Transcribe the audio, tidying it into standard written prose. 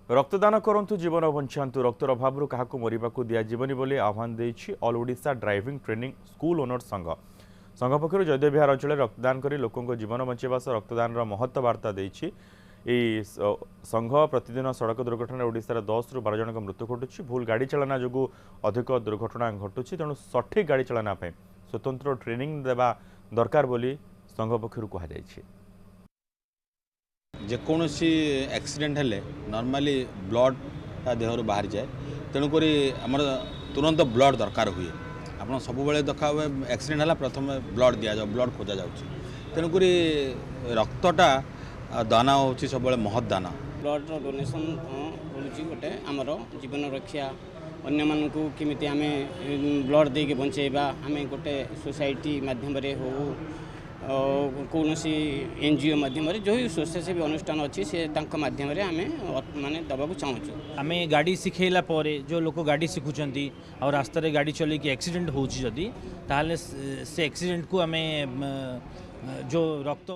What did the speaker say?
रक्तदान करंतु जीवन बंचातु रक्तर अभाव क्या मरवाक दिज्वनी बोली आह्वान देछि all Odisha driving training school owner संघ संघ पक्षर जयदेव विहार अंचल रक्तदान कर लोकों जीवन बचाइवा सह रक्तदान महत्व वार्ता देछि संघ प्रतिदिन सड़क दुर्घटना ओडिशार 10 रु 12 जन मृत्यु घटुछि भूल गाड़ी चलना जो अधिक दुर्घटना घटुछि तेणु सठिक गाड़ी चलना स्वतंत्र ट्रेनिंग देवा दरकार बोली संघ पक्षर कहुछि। जेकोसी एक्सीडेंट हेले नॉर्मली ब्लड ता देहरु बाहर जाए तेणुक आमर तुरंत ब्लड दरकार हुए आप सब देखा हुए एक्सीडेंट है प्रथम ब्लड दि जाए ब्लड खोजा जा तेणुक रक्तटा दाना हूँ सब महत दाना ब्लड डोनेशन गोटे आमर जीवन रक्षा अन्य मानू केमी आम ब्लड दे बचेबा आम गोटे सोसाइटी मध्यम हो कौन सी एनजीओ माध्यम जो स्वच्छासेवी अनुष्ठान अच्छी से माध्यम आम माने दबा चाहूँ आम गाड़ी शिखेला जो लोग गाड़ी शिखुंट और रास्त गाड़ी चल एक्सीडेंट होती से एक्सीडेंट को आम जो रक्त